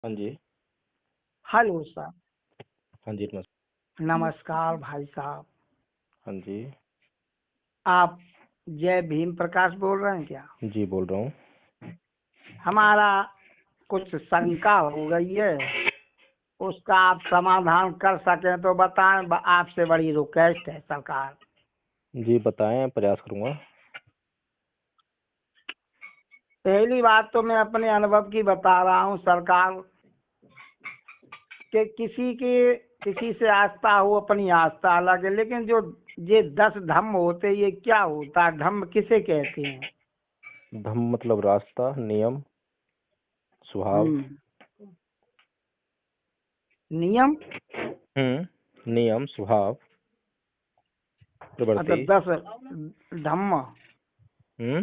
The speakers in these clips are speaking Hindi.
हाँ जी। Hello sir. हाँ जी, नमस्कार भाई साहब। हाँ जी। आप जय भीम प्रकाश बोल रहे हैं क्या? जी, बोल रहा हूँ। हमारा कुछ शंका हो गई है, उसका आप समाधान कर सकें तो बताएं। आपसे बड़ी रिक्वेस्ट है सरकार। जी, बताएँ, प्रयास करूँगा। पहली बात तो मैं अपने अनुभव की बता रहा हूँ सरकार, कि किसी से आस्था हो, अपनी आस्था अलग है, लेकिन जो ये 10 धम्म होते, ये क्या होता है? धम्म किसे कहते हैं? धम्म मतलब रास्ता, नियम, स्वभाव। हम्म। नियम। नियम, स्वभाव, अच्छा, प्रवृत्ति। 10 धम्म हुँ,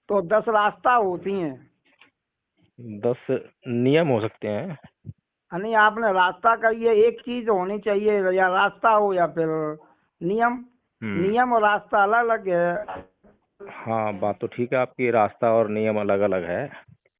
तो 10 रास्ता होती हैं। 10 नियम हो सकते हैं। यानी आपने रास्ता का ये एक चीज होनी चाहिए, या रास्ता हो या फिर नियम। हुँ, नियम और रास्ता अलग अलग है। हाँ, बात तो ठीक है आपकी, रास्ता और नियम अलग-अलग है।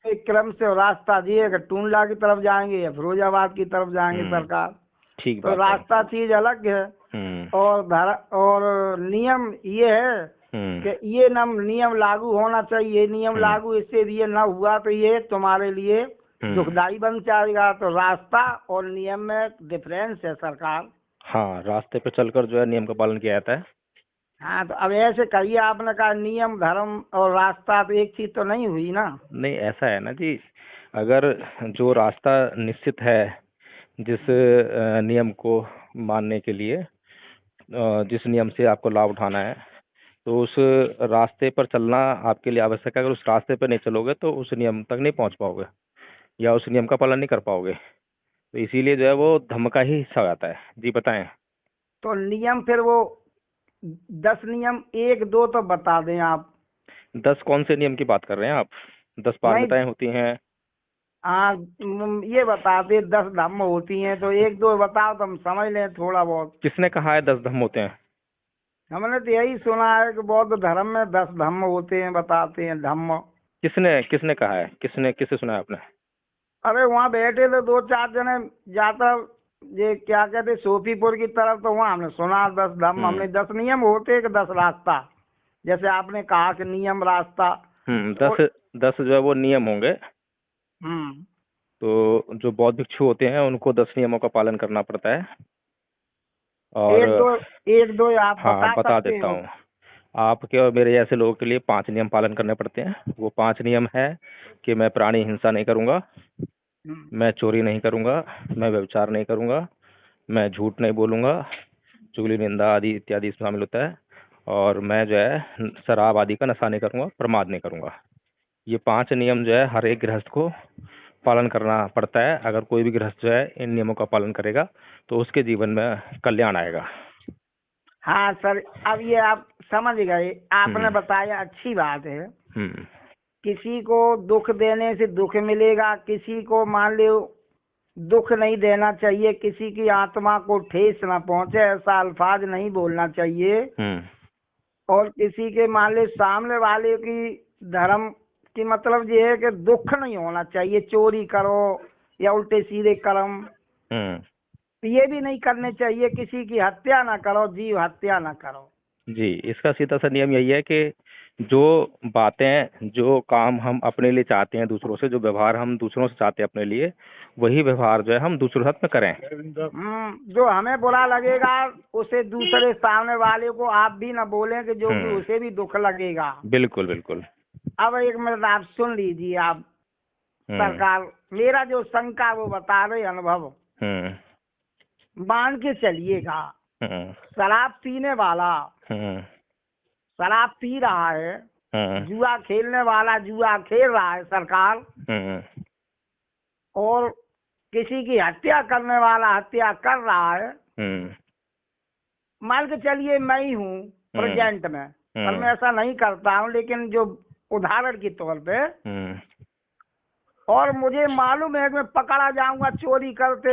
एक क्रम से रास्ता दिए कि टूंडला की तरफ जाएंगे या फिरोजाबाद की तरफ जाएंगे हुँ, सरकार। ठीक तो बात है। रास्ता चीज अलग है। हुँ, और नियम ये है हुँ, कि ये नियम लागू होना चाहिए। नियम हुँ, लागू इससे ये ना हुआ तो ये तुम्हारे लिए हुँ। दुखदाई बन जाएगा। तो रास्ता और नियम में डिफरेंस है सरकार। हाँ, रास्ते पे चलकर जो है नियम का पालन किया जाता है। हाँ, तो अब ऐसे कहिए, आपने कहा नियम धर्म और रास्ता, तो एक चीज तो नहीं हुई ना। नहीं, ऐसा है ना जी, अगर जो रास्ता निश्चित है जिस नियम को मानने के लिए, जिस नियम से आपको लाभ उठाना है, तो उस रास्ते पर चलना आपके लिए आवश्यक है। अगर उस रास्ते पर नहीं चलोगे तो उस नियम तक नहीं पहुंच पाओगे या उस नियम का पालन नहीं कर पाओगे। तो इसीलिए जो है वो धम्म का ही हिस्सा हो जाता है। जी, बताएं। तो नियम फिर वो 10 नियम, एक दो तो बता दें आप। 10 कौन से नियम की बात कर रहे हैं आप? 10 नहीं। पारमिताएं होती हैं। हाँ, ये बता दे 10 धर्म होती हैं, तो एक दो बताओ तो हम समझ लें थोड़ा बहुत। किसने कहा है 10 धम्म होते हैं? हमने तो यही सुना है कि बौद्ध धर्म में 10 धर्म होते हैं, बताते हैं धम्म। किसने किसने कहा है? किससे सुना है आपने? अरे वहाँ बैठे थे दो चार जने, जाता ये क्या कहते सोफीपुर की तरफ, तो वहाँ हमने सुना 10 धर्म। हम्म, हमने 10 नियम होते हैं कि 10 रास्ता, जैसे आपने कहा कि नियम रास्ता। तो 10 जो है वो नियम होंगे। हम्म। तो जो बौद्ध भिक्षु होते हैं उनको 10 नियमों का पालन करना पड़ता है। और एक दो, एक दो आप हाँ, बता बता सकते देता हो? हूँ। आपके और मेरे जैसे लोगों के लिए 5 नियम पालन करने पड़ते हैं। वो 5 नियम है कि मैं प्राणी हिंसा नहीं करूँगा, हम्म। मैं चोरी नहीं करूँगा, मैं व्यभिचार नहीं करूँगा, मैं झूठ नहीं बोलूँगा, चुगली निंदा आदि इत्यादि इसमें शामिल होता है, और मैं जो है शराब आदि का नशा नहीं करूँगा, प्रमाद नहीं करूँगा। ये 5 नियम जो है हर एक गृहस्थ को पालन करना पड़ता है। अगर कोई भी गृहस्थ जो है इन नियमों का पालन करेगा तो उसके जीवन में कल्याण आएगा। हाँ सर, अब ये आप समझ गए, आपने हम्म, बताया, अच्छी बात है। हम्म, किसी को दुख देने से दुख मिलेगा, किसी को मान लो दुख नहीं देना चाहिए, किसी की आत्मा को ठेस ना पहुंचे ऐसा अल्फाज नहीं बोलना चाहिए। हम्म, और किसी के मान लो सामने वाले की धर्म की मतलब ये है कि दुख नहीं होना चाहिए। चोरी करो या उल्टे सीधे कर्म, हम्म। ये भी नहीं करने चाहिए। किसी की हत्या ना करो, जीव हत्या ना करो। जी, इसका सीधा सा नियम यही है कि जो बातें, जो काम हम अपने लिए चाहते हैं दूसरों से, जो व्यवहार हम दूसरों से चाहते हैं अपने लिए, वही व्यवहार जो है हम दूसरों के साथ में करें। जो हमें बुरा लगेगा, उसे दूसरे सामने वाले को आप भी ना बोलें, कि जो कि हम्म, उसे भी दुख लगेगा। बिल्कुल बिल्कुल। अब एक मिनट आप सुन लीजिए आप हम्म, सरकार, मेरा जो शंका वो बता रहे अनुभव। हम्म, मान के चलिएगा, हम्म, शराब पीने वाला हम्म, शराब पी रहा है, हम्म, जुआ खेलने वाला जुआ खेल रहा है सरकार, हम्म, और किसी की हत्या करने वाला हत्या कर रहा है। हम्म, मान के चलिए मैं ही हूँ हम्म, प्रेजेंट में, पर हम्म, मैं ऐसा नहीं करता हूँ, लेकिन जो उदाहरण के तौर पे, हम्म, और मुझे मालूम है कि मैं पकड़ा जाऊंगा चोरी करते,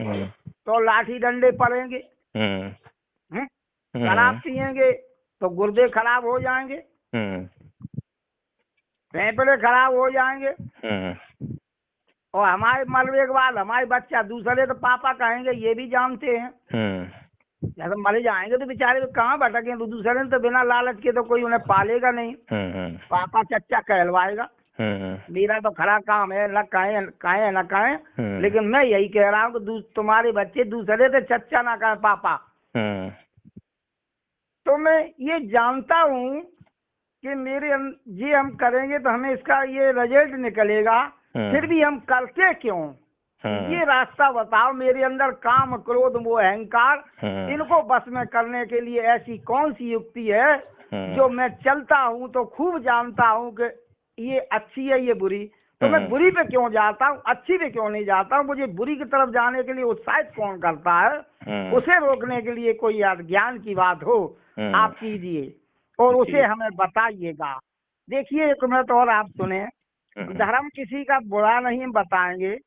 हम्म, तो लाठी डंडे पड़ेंगे। हम्म, हम्म? शराब हम्म, पियेंगे तो गुर्दे खराब हो जाएंगे, हम्म, फेफड़े खराब हो जाएंगे। हम्म, और हमारे मरने के बाद हमारे बच्चा दूसरे तो पापा कहेंगे, ये भी जानते हैं। जैसे मर जाएंगे तो बेचारे तो कहाँ भटकें, तो दूसरे ने तो बिना लालच के तो कोई उन्हें पालेगा नहीं, पापा चच्चा कहलवाएगा। मेरा तो खरा काम है, न कहें न कहें, लेकिन मैं यही कह रहा हूँ कि तुम्हारे बच्चे दूसरे से चच्चा ना कहें पापा। तो मैं ये जानता हूँ कि ये हम करेंगे तो हमें इसका ये रिजल्ट निकलेगा, फिर भी हम करते क्यों? ये रास्ता बताओ। मेरे अंदर काम, क्रोध, मोह, अहंकार, इनको बस में करने के लिए ऐसी कौन सी युक्ति है जो मैं चलता हूँ तो खूब जानता हूँ कि ये अच्छी है, ये बुरी, तो मैं बुरी पे क्यों जाता हूँ, अच्छी पे क्यों नहीं जाता हूँ? मुझे बुरी की तरफ जाने के लिए उत्साहित कौन करता है? उसे रोकने के लिए कोई ज्ञान की बात हो आप कीजिए और उसे हमें बताइएगा। देखिए एक मिनट और आप सुने। धर्म किसी का बुरा नहीं बताएंगे।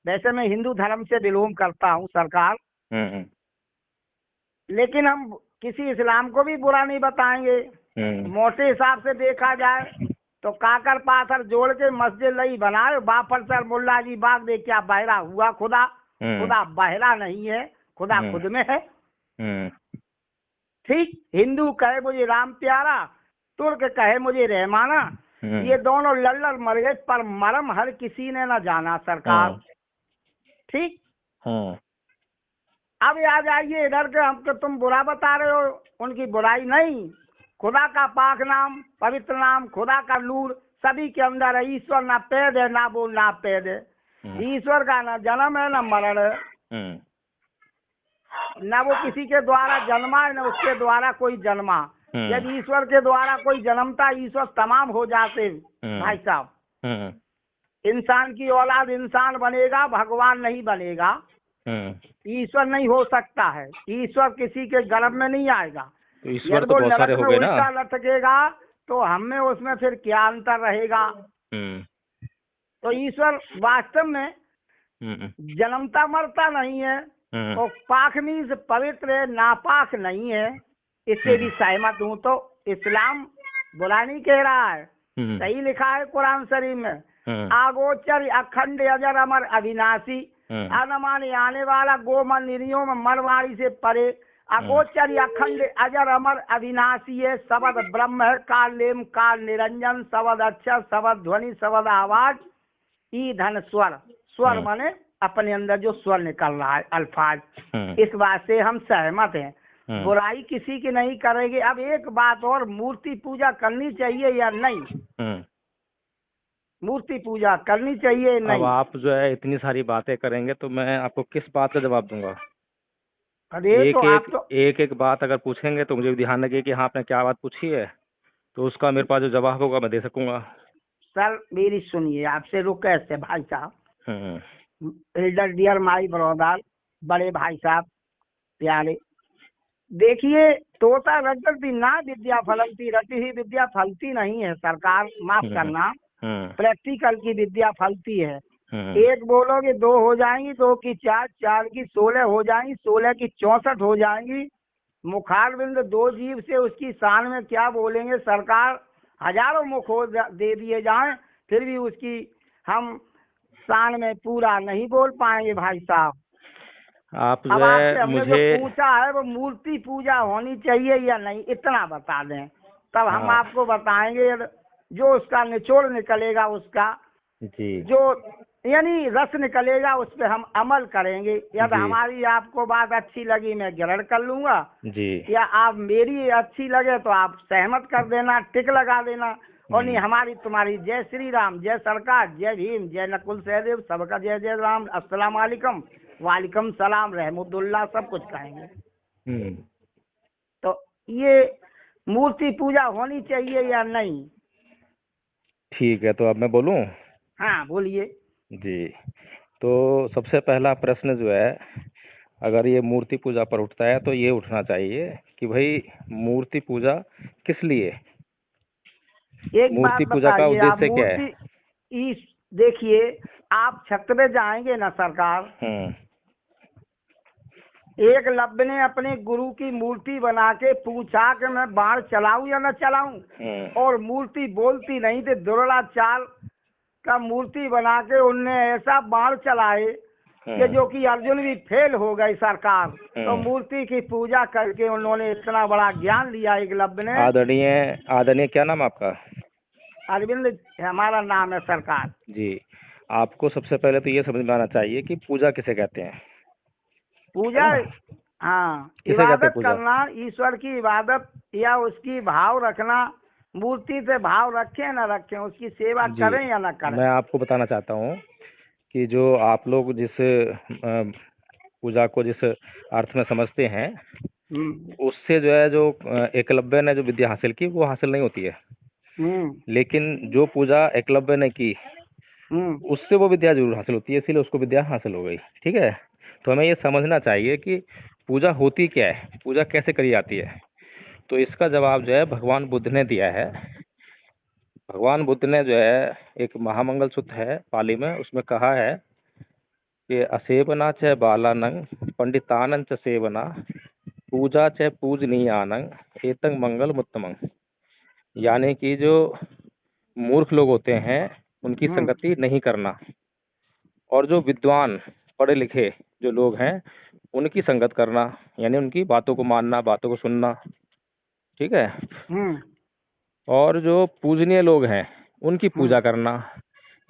वैसे मैं हिंदू धर्म से बिलोंग करता हूँ सरकार, लेकिन हम किसी इस्लाम को भी बुरा नहीं बताएंगे। मोटे हिसाब से देखा जाए तो काकर पाथर जोड़ के मस्जिद नहीं बनाए, बापर सर मुल्ला जी बाग दे, क्या बहरा हुआ खुदा? खुदा बहरा नहीं है, खुदा खुद में है। ठीक, हिंदू कहे मुझे राम प्यारा, तुर्क कहे मुझे रहमाना, ये दोनों लड़ मर गए, पर मरम हर किसी ने न जाना सरकार। ठीक, अब आ जाइए इधर के, हमको तुम बुरा बता रहे हो, उनकी बुराई नहीं। खुदा का पाक नाम, पवित्र नाम, खुदा का नूर सभी के अंदर है। ईश्वर ना पैद है, ना वो ना पैद है। ईश्वर का ना जन्म है, ना मरण है, न वो किसी के द्वारा जन्मा है, न उसके द्वारा कोई जन्मा। यदि ईश्वर के द्वारा कोई जन्मता, ईश्वर तमाम हो जाते भाई साहब। इंसान की औलाद इंसान बनेगा, भगवान नहीं बनेगा। ईश्वर नहीं हो सकता है, ईश्वर किसी के गर्भ में नहीं आएगा। तो ईश्वर तो बहुत सारे हो गए ना। उल्टा लटकेगा तो हमें उसमें फिर क्या अंतर रहेगा? तो ईश्वर वास्तव में जन्मता मरता नहीं है, और पाक मीन्स पवित्र है, नापाक नहीं है। इससे भी सहमत हूँ। तो इस्लाम बुरा नहीं कह रहा है, सही लिखा है कुरान शरीफ में, आगोचर अखंड अजर अमर अविनाशी, अनमाने आने वाला गोमन निरियों में मरवाड़ी से परे, अगोचर अखंड अजर अमर अविनाशी है। शब्द ब्रह्म है, काल लेम काल निरंजन, शब्द अक्षर, शब्द ध्वनि, शब्द आवाज, ई धन स्वर। स्वर माने अपने अंदर जो स्वर निकल रहा है, अल्फाज। इस बात से हम सहमत हैं, बुराई किसी की नहीं करेंगे। अब एक बात और, मूर्ति पूजा करनी चाहिए या नहीं? मूर्ति पूजा करनी चाहिए नहीं? अब आप जो है इतनी सारी बातें करेंगे तो मैं आपको किस बात का जवाब दूंगा? अरे एक बात अगर पूछेंगे तो मुझे भी ध्यान लगे कि हाँ आपने क्या बात पूछी है, तो उसका मेरे पास जो जवाब होगा मैं दे सकूंगा। सर मेरी सुनिए, आपसे रिक्वेस्ट है भाई साहब, एल्डर डियर माई ब्रदर, बड़े भाई साहब प्यारे, देखिए तोता रटती ना विद्या फलती, रटी ही विद्या फलती नहीं है सरकार, माफ करना। प्रैक्टिकल की विद्या फलती है। एक बोलोगे दो हो जाएंगी, दो की चार, चार की 16 हो जाएंगी, 16 की 64 हो जाएंगी। मुखारबिंद दो जीव से उसकी शान में क्या बोलेंगे सरकार? हजारों मुख हो दे दिए जाएं, फिर भी उसकी हम शान में पूरा नहीं बोल पाएंगे भाई साहब। आप जो है मुझे जो पूछा है वो मूर्ति पूजा होनी चाहिए या नहीं, इतना बता दें, तब हम आपको बताएंगे। जो उसका निचोड़ निकलेगा, उसका जी जो यानी रस निकलेगा, उस पर हम अमल करेंगे। यदि हमारी आपको बात अच्छी लगी मैं ग्रहण कर लूंगा जी, या आप मेरी अच्छी लगे तो आप सहमत कर देना, टिक लगा देना। और नहीं हमारी तुम्हारी जय श्री राम, जय सरकार, जय भीम, जय नकुल सहदेव, सबका जय जय राम, अस्सलाम वालेकुम, वालेकुम सलाम, रहमतुल्लाह, सब कुछ कहेंगे। तो ये मूर्ति पूजा होनी चाहिए या नहीं? ठीक है, तो अब मैं बोलूं? हाँ बोलिए जी। तो सबसे पहला प्रश्न जो है, अगर ये मूर्ति पूजा पर उठता है तो ये उठना चाहिए कि भाई मूर्ति पूजा किस लिए, मूर्ति पूजा का उद्देश्य क्या है? देखिए आप छत पे जाएंगे ना सरकार, एक लब्ब ने अपने गुरु की मूर्ति बना के पूछा कि मैं बाण चलाऊं या न चलाऊं, और मूर्ति बोलती नहीं थी, दुर्ला चाल का मूर्ति बना के उनने ऐसा बाण चलाए कि जो कि अर्जुन भी फेल हो गई सरकार। तो मूर्ति की पूजा करके उन्होंने इतना बड़ा ज्ञान लिया एकलव्य ने। आदरणीय आदरणीय, क्या नाम आपका? अरविंद हमारा नाम है सरकार जी। आपको सबसे पहले तो ये समझ में आना चाहिए कि पूजा किसे कहते हैं। पूजा। हाँ, किसे कहते हैं इबादत पूजा? करना, ईश्वर की इबादत या उसकी भाव रखना। मूर्ति से भाव रखें न रखें, उसकी सेवा जी, करें या न करें। मैं आपको बताना चाहता हूँ कि जो आप लोग जिस पूजा को जिस अर्थ में समझते हैं, उससे जो है, जो एकलव्य ने जो विद्या हासिल की वो हासिल नहीं होती है। लेकिन जो पूजा एकलव्य ने की उससे वो विद्या जरूर हासिल होती है, इसीलिए उसको विद्या हासिल हो गई। ठीक है, तो हमें ये समझना चाहिए कि पूजा होती क्या है, पूजा कैसे करी जाती है। तो इसका जवाब जो है भगवान बुद्ध ने दिया है। भगवान बुद्ध ने जो है एक महामंगल सूत्र है पाली में, उसमें कहा है कि असेवना च बालानंग पंडितानंद च सेवना पूजा च पूजनीयानंग एतंग मंगल मुत्तमंग। यानी कि जो मूर्ख लोग होते हैं उनकी संगति नहीं करना, और जो विद्वान पढ़े लिखे जो लोग हैं उनकी संगत करना, यानी उनकी बातों को मानना, बातों को सुनना। ठीक है, और जो पूजनीय लोग हैं उनकी पूजा करना।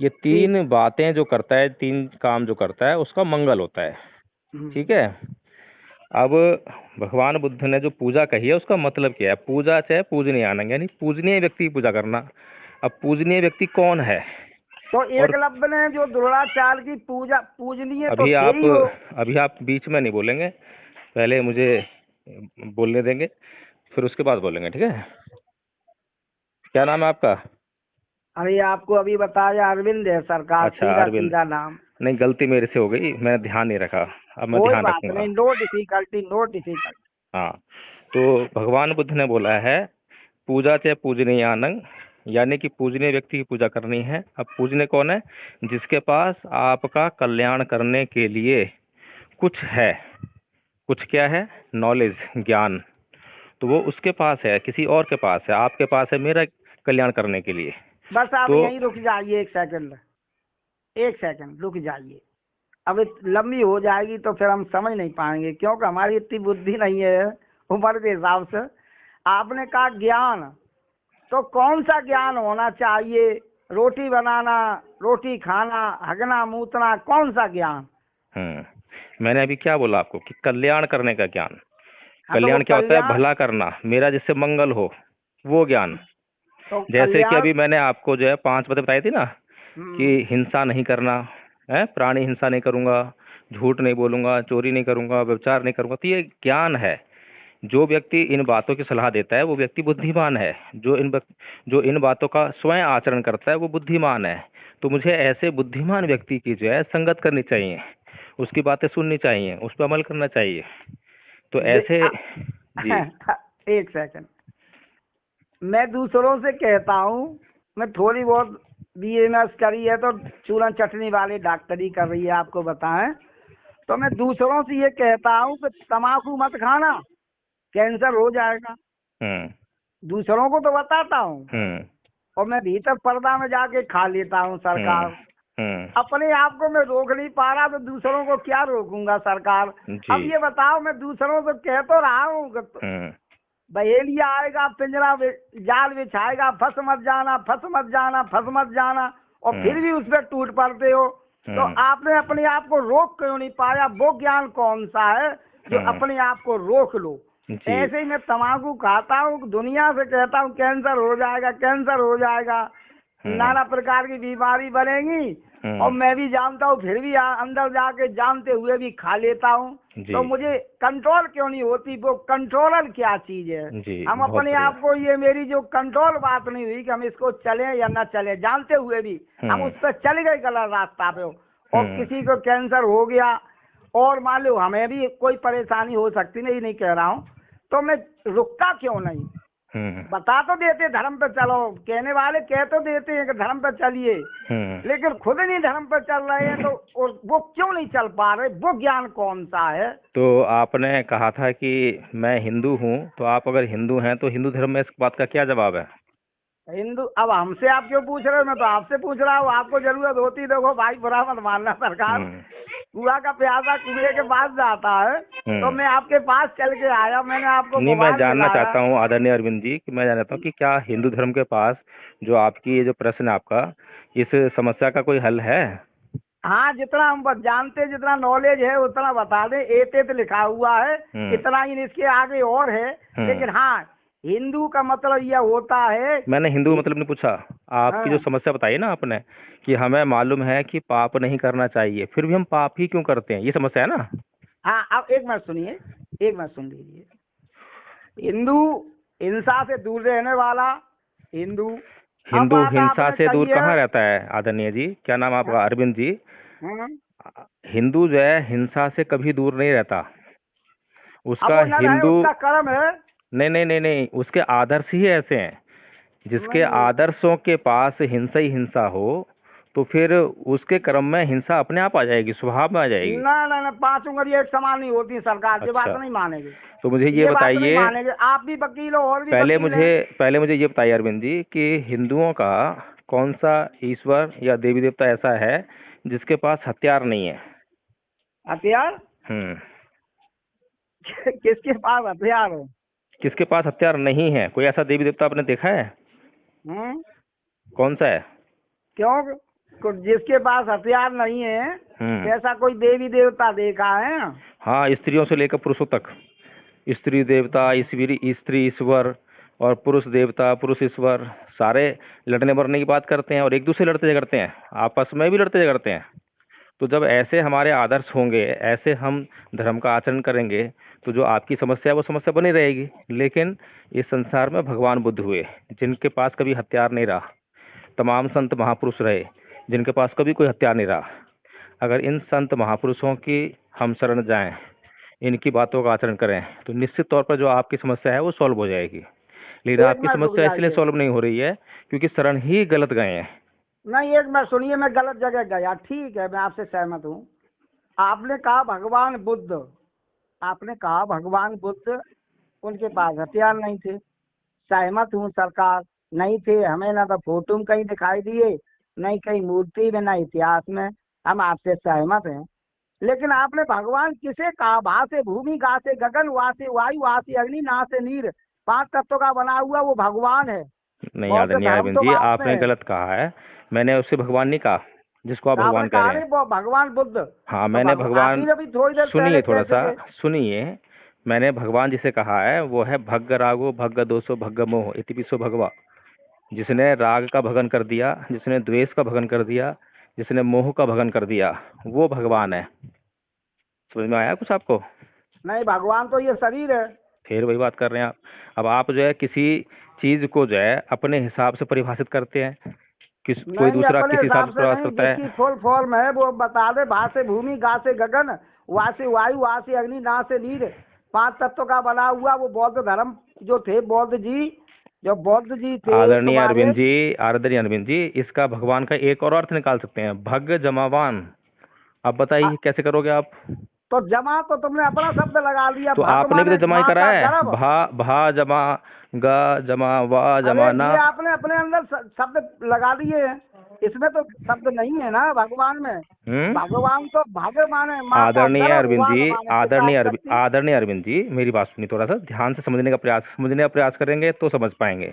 ये तीन बातें जो करता है, तीन काम जो करता है, उसका मंगल होता है। ठीक है, अब भगवान बुद्ध ने जो पूजा कही है उसका मतलब क्या है? पूजा चाहे पूजनीय आनंद, यानी पूजनीय व्यक्ति की पूजा करना। अब पूजनीय व्यक्ति कौन है? तो एकलव्य ने जो द्रोणाचार्य की पूजा पूजनीय तो अभी आप बीच में नहीं बोलेंगे, पहले मुझे बोलने देंगे, फिर उसके बाद बोलेंगे। ठीक है, क्या नाम है आपका? अरे आपको अभी बताया अरविंद है सरकार। अच्छा, सीधा अरविंद। सीधा नाम। नहीं, गलती मेरे से हो गई, मैंने ध्यान नहीं रखा, अब मैं कोई ध्यान बात रखूंगा। नहीं, नो डिफिकल्टी नो डिफिकल्टी। हाँ, तो भगवान बुद्ध ने बोला है पूजा चाहे पूजनीय आनंद, यानी कि पूजनीय व्यक्ति की पूजा करनी है। अब पूजनीय कौन है? जिसके पास आपका कल्याण करने के लिए कुछ है। कुछ क्या है? नॉलेज, ज्ञान। तो वो उसके पास है, किसी और के पास है, आपके पास है मेरा कल्याण करने के लिए। बस आप तो यहीं रुक जाइए, एक सेकंड रुक जाइए। अब लंबी हो जाएगी तो फिर हम समझ नहीं पाएंगे, क्योंकि हमारी इतनी बुद्धि नहीं है उम्र के हिसाब से। आपने कहा ज्ञान, तो कौन सा ज्ञान होना चाहिए? रोटी बनाना, रोटी खाना, हगना मूतना, कौन सा ज्ञान? मैंने अभी क्या बोला आपको कि कल्याण करने का ज्ञान। हाँ, कल्याण क्या होता है? भला करना, मेरा जिससे मंगल हो, वो ज्ञान। तो जैसे कि अभी मैंने आपको जो है 5 बातें बताई थी ना, कि हिंसा नहीं करना है, प्राणी हिंसा नहीं करूंगा, झूठ नहीं बोलूंगा, चोरी नहीं करूंगा, व्यभिचार नहीं करूंगा, तो ये ज्ञान है। जो व्यक्ति इन बातों की सलाह देता है वो व्यक्ति बुद्धिमान है। जो इन बातों का स्वयं आचरण करता है वो बुद्धिमान है। तो मुझे ऐसे बुद्धिमान व्यक्ति की जो है संगत करनी चाहिए, उसकी बातें सुननी चाहिए, उस पर अमल करना चाहिए। तो ऐसे जी। एक सेकंड, मैं दूसरों से कहता हूँ, मैं थोड़ी बहुत BMS करी है तो चूरन चटनी वाली डॉक्टरी कर रही है, आपको बताएं तो मैं दूसरों से ये कहता हूँ कि तम्बाकू मत खाना, कैंसर हो जाएगा। दूसरों को तो बताता हूँ और मैं भीतर पर्दा में जाके खा लेता हूँ सरकार। अपने आप को मैं रोक नहीं पा रहा तो दूसरों को क्या रोकूंगा सरकार? अब ये बताओ, मैं दूसरों से कह तो रहा हूँ बहेलिया आएगा, पिंजरा जाल बिछाएगा, फंस मत जाना, फंस मत जाना, फंस मत जाना, और फिर भी उस पर टूट पड़ते हो। तो आपने अपने आप को रोक क्यों नहीं पाया? वो ज्ञान कौन सा है जो अपने आप को रोक लो? ऐसे ही मैं तम्बाकू खाता हूँ, दुनिया से कहता हूँ कैंसर हो जाएगा, कैंसर हो जाएगा, नाना प्रकार की बीमारी बनेगी, और मैं भी जानता हूँ, फिर भी अंदर जाके जानते हुए भी खा लेता हूँ। तो मुझे कंट्रोल क्यों नहीं होती? वो कंट्रोलर क्या चीज है? हम अपने आप को, ये मेरी जो कंट्रोल बात नहीं हुई कि हम इसको चले या न चले, जानते हुए भी हम उस पर चले गए गलत रास्ता पे, और किसी को कैंसर हो गया और मान लो हमें भी कोई परेशानी हो सकती, नहीं नहीं कह रहा हूँ, तो मैं रुकता क्यों नहीं? बता तो देते धर्म पे चलो, कहने वाले कह तो देते हैं कि धर्म पे चलिए, लेकिन खुद नहीं धर्म पे चल रहे हैं, तो वो क्यों नहीं चल पा रहे? वो ज्ञान कौन सा है? तो आपने कहा था कि मैं हिंदू हूँ, तो आप अगर हिंदू हैं तो हिंदू धर्म में इस बात का क्या जवाब है? हिंदू, अब हमसे आप क्यों पूछ रहे हो? मैं तो आपसे पूछ रहा हूँ। आपको जरूरत होती देखो भाई, बुरा मत मानना सरकार। कुआं का प्यासा कुएं के पास जाता है, तो मैं आपके पास चल के आया, मैंने आपको नहीं, मैं मोबाइल जानना दिलाया। चाहता हूँ आदरणीय अरविंद जी कि मैं जानना चाहता हूँ कि क्या हिंदू धर्म के पास जो आपकी ये जो प्रश्न है आपका, इस समस्या का कोई हल है? हाँ, जितना हम बस जानते हैं, जितना नॉलेज है उतना बता दें। एतेत लिखा हुआ है, इतना ही, इसके आगे और है। लेकिन हाँ, हिंदू का मतलब यह होता है। मैंने हिंदू का मतलब नहीं पूछा, आपकी जो हाँ समस्या बताई ना आपने कि हमें मालूम है कि पाप नहीं करना चाहिए, फिर भी हम पाप ही क्यों करते हैं, ये समस्या है ना? हाँ, अब एक मिनट सुनिए, एक मिनट सुन लीजिए। हिंदू हिंसा से दूर रहने वाला हिंदू। अब हिंदू बात हिंसा आपने से दूर कही है। कहाँ रहता है आदरणीय जी? क्या नाम है हाँ, आपका? अरविंद जी। हाँ। हिंदू जो है हिंसा से कभी दूर नहीं रहता। अब उसका वो नर है, हिंदू, उसका कर्म है। नहीं नहीं नहीं नहीं, उसके आदर्श ही ऐसे हैं। जिसके नहीं, आदर्शों के पास हिंसा ही हिंसा हो, तो फिर उसके कर्म में हिंसा अपने आप आ जाएगी, स्वभाव में आ जाएगी। ना ना ना, पांच उंगलियां एक समान नहीं होती सरकार, ये बात अच्छा, नहीं मानेंगे। तो मुझे ये ये बात नहीं बताइए, मानेंगे। आप भी वकील हो और भी वकील हैं। पहले मुझे ये बताइए अरविंद जी कि हिंदुओं का कौन सा ईश्वर या देवी देवता ऐसा है जिसके पास हथियार नहीं है? हथियार? हम्म। किसके पास हथियार है? किसके पास हथियार नहीं है? कोई ऐसा देवी देवता आपने देखा है? हम्म। कौन सा है? क्यों? जिसके पास हथियार नहीं है, हम्म। ऐसा कोई देवी देवता देखा है? हाँ, स्त्रियों से लेकर पुरुषों तक। स्त्री देवता, स्त्री ईश्वर और पुरुष देवता, पुरुष ईश्वर, सारे लड़ने मरने की बात करते हैं और एक दूसरे लड़ते झगड़ते हैं, आपस में भी लड़ते झगड़ते हैं। तो जब ऐसे हमारे आदर्श होंगे, ऐसे हम धर्म का आचरण करेंगे, तो जो आपकी समस्या है वो समस्या बनी रहेगी। लेकिन इस संसार में भगवान बुद्ध हुए जिनके पास कभी हथियार नहीं रहा, तमाम संत महापुरुष रहे जिनके पास कभी कोई हथियार नहीं रहा। अगर इन संत महापुरुषों की हम शरण जाएं, इनकी बातों का आचरण करें, तो निश्चित तौर पर जो आपकी समस्या है वो सॉल्व हो जाएगी। लेकिन एक आपकी मिनट रुक समस्या इसलिए जाइए। सॉल्व नहीं हो रही है क्योंकि शरण ही गलत गए हैं। नहीं, एक मिनट सुनिए, मैं गलत जगह गया, ठीक है, मैं आपसे सहमत हूँ। आपने कहा भगवान बुद्ध, आपने कहा भगवान बुद्ध, उनके पास हथियार नहीं थे। सहमत हूँ सरकार, नहीं थे। हमें ना तो फोटो में कहीं दिखाई दिए, नहीं कहीं मूर्ति में, ना इतिहास में। हम आपसे सहमत हैं। लेकिन आपने भगवान किसे कहा? भा से भूमि, गा से गगन, वा से वायु, वा से अग्नि, ना से नीर, पांच तत्वों का बना हुआ वो भगवान है। नहीं बौद्ध आदरणीय धर्म अरविंद तो जी, बाद में आपने है। गलत कहा है। मैंने उससे भगवान नहीं कहा जिसको आप आपने भगवान कह कहा रहे नहीं हैं। वो भगवान बुद्ध, हाँ, तो मैंने आप ही भगवान, ने अभी थोड़ी देर पहले सुनिए थोड़ा कह सा, चुके। सुनिए। मैंने भगवान जिसे कहा है वो है भग्ग रागो भग्ग दोषो भग्ग मोह इति पिसो भगवा। जिसने राग का भगन कर दिया, जिसने द्वेष का भगन कर दिया, जिसने मोह का भगन कर दिया, वो भगवान है। समझ में आया कुछ आपको? नहीं, भगवान तो ये शरीर है। फिर वही बात कर रहे हैं आप। अब आप जो है किसी चीज को जो है अपने हिसाब से परिभाषित करते हैं, कोई नहीं, दूसरा अपने किसी हिसाब हिसाब से से परिभाषित नहीं, करता जिसकी है। फुल फॉर्म है वो बता दे। भा से भूमि, गा से गगन, वा से वायु, वा से अग्नि, ना से नीर, पांच तत्वों का बना हुआ वो बौद्ध धर्म जो थे, बौद्ध जी, जो बौद्ध जी थे तुम्हारे। आदरणीय अरविंद जी, इसका भगवान का एक और अर्थ निकाल सकते हैं, भग्ग जमावान। आप बताइए कैसे करोगे आप? तो जमा तो तुमने अपना शब्द लगा लिया। तो भग आपने भी माने तो जमा ही माँ करा का है, गर्भ। भा भा जमा, गा जमा, वा अरे जमाना। ये आपने अपने अंदर शब्द लगा दिए हैं। इसमें तो शब्द नहीं है ना भगवान में। भगवान तो भग माने माँ का आदरणीय गर्भ, अरविंद वान जी, माने पिता शक्ति। आदरणीय अरविंद जी, मेरी बात सुनिए, थोड़ा सा ध्यान से समझने का प्रयास करेंगे तो समझ पाएंगे।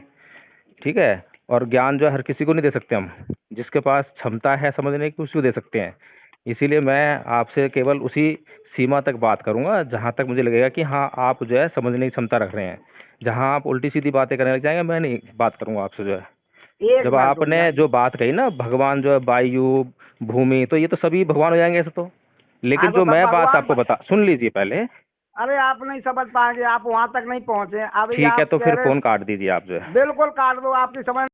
ठीक है? और ज्ञान जो है हर किसी को नहीं दे सकते हम। जिसके पास क्षमता है समझने की उसी को दे सकते हैं। इसीलिए मैं आपसे केवल उसी सीमा तक बात करूंगा जहां तक मुझे लगेगा कि हाँ आप जो है समझने की क्षमता रख रहे हैं। जहां आप उल्टी सीधी बातें करने लग जाएंगे, मैं नहीं बात करूंगा आपसे जो है। एक जब मिनट रुक आपने जाइए। जो बात कही ना, भगवान जो है वायु, भूमि, तो ये तो सभी भगवान हो जाएंगे ऐसे तो। हाँ, लेकिन तो जो सब मैं बात भगवान आपको बता, सुन लीजिए पहले। अरे आप नहीं समझ पाएंगे, आप वहां तक नहीं पहुंचे अभी। ठीक है, आप तो कह फिर रहे, फोन काट दीजिए आप जो है। बिल्कुल काट दो, आपकी समझ